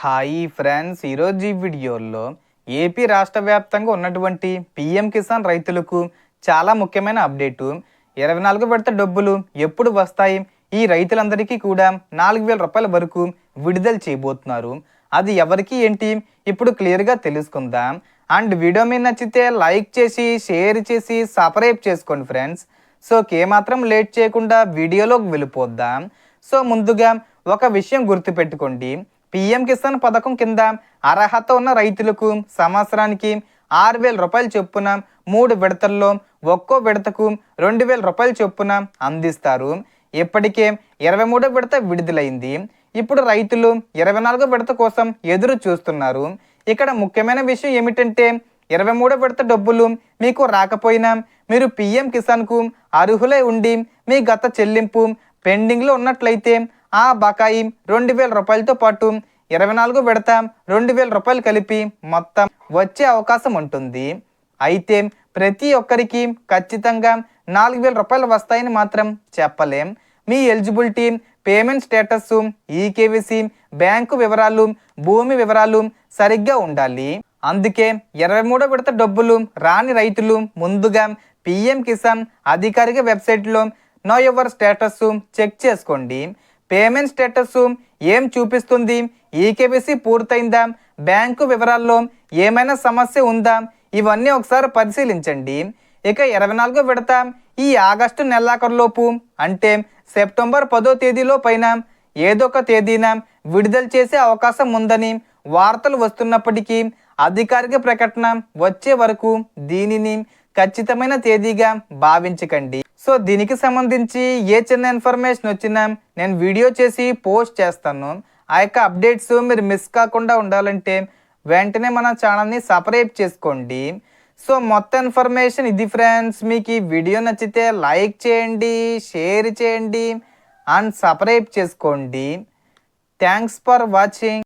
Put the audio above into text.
Hi friends, ఈరోజు ఈ వీడియోలో ఏపీ రాష్ట్ర వ్యాప్తంగా ఉన్నటువంటి పిఎం కిసాన్ రైతులకు చాలా ముఖ్యమైన అప్డేటు. 24 విడత డబ్బులు ఎప్పుడు వస్తాయి? ఈ రైతులందరికీ కూడా 4,000 రూపాయల వరకు విడుదల చేయబోతున్నారు. అది ఎవరికి ఏంటి ఇప్పుడు క్లియర్గా తెలుసుకుందాం. అండ్ వీడియో మీద నచ్చితే లైక్ చేసి షేర్ చేసి సబ్స్క్రైబ్ చేసుకోండి ఫ్రెండ్స్. సో ఏమాత్రం లేట్ చేయకుండా వీడియోలోకి వెళ్ళిపోద్దాం. సో ముందుగా ఒక విషయం గుర్తుపెట్టుకోండి. పిఎం కిసాన్ పథకం కింద అర్హత ఉన్న రైతులకు సంవత్సరానికి 6,000 రూపాయలు చొప్పున 3 విడతల్లో ఒక్కో విడతకు 2,000 రూపాయలు చొప్పున అందిస్తారు. ఇప్పటికే 23వ విడత విడుదలైంది. ఇప్పుడు రైతులు 24వ విడత కోసం ఎదురు చూస్తున్నారు. ఇక్కడ ముఖ్యమైన విషయం ఏమిటంటే 23వ విడత డబ్బులు మీకు రాకపోయినా మీరు పిఎం కిసాన్కు అర్హులై ఉండి మీ గత చెల్లింపు పెండింగ్లో ఉన్నట్లయితే ఆ బకాయి 2,000 రూపాయలతో పాటు 24 విడత 2,000 రూపాయలు కలిపి మొత్తం వచ్చే అవకాశం ఉంటుంది. అయితే ప్రతి ఒక్కరికి ఖచ్చితంగా 4,000 రూపాయలు వస్తాయని మాత్రం చెప్పలేం. మీ ఎలిజిబిలిటీ, పేమెంట్ స్టేటస్, ఈకేవీసీ, బ్యాంకు వివరాలు, భూమి వివరాలు సరిగ్గా ఉండాలి. అందుకే 23వ విడత డబ్బులు రాని రైతులు ముందుగా పిఎం కిసాన్ అధికారిక వెబ్సైట్లో నో యువర్ స్టేటస్ చెక్ చేసుకోండి. పేమెంట్ స్టేటస్ ఏం చూపిస్తుంది, ఈకేవీసీ పూర్తయిందా, బ్యాంకు వివరాల్లో ఏమైనా సమస్య ఉందా, ఇవన్నీ ఒకసారి పరిశీలించండి. ఇక 24వ విడత ఈ ఆగస్టు నెలాఖరులోపు అంటే సెప్టెంబర్ 10వ తేదీలో పైన ఏదో ఒక తేదీన విడుదల చేసే అవకాశం ఉందని వార్తలు వస్తున్నప్పటికీ అధికారిక ప్రకటన వచ్చే వరకు దీనిని ఖచ్చితమైన తేదీగా భావించకండి. సో దీనికి సంబంధించి ఏ చిన్న ఇన్ఫర్మేషన్ వచ్చినా నేను వీడియో చేసి పోస్ట్ చేస్తాను. ఆ యొక్క అప్డేట్స్ మీరు మిస్ కాకుండా ఉండాలంటే వెంటనే మన ఛానల్ని సబ్స్క్రైబ్ చేసుకోండి. సో మొత్తం ఇన్ఫర్మేషన్ ఇది ఫ్రెండ్స్. మీకు ఈ వీడియో నచ్చితే లైక్ చేయండి, షేర్ చేయండి అండ్ సబ్స్క్రైబ్ చేసుకోండి. Thanks for watching.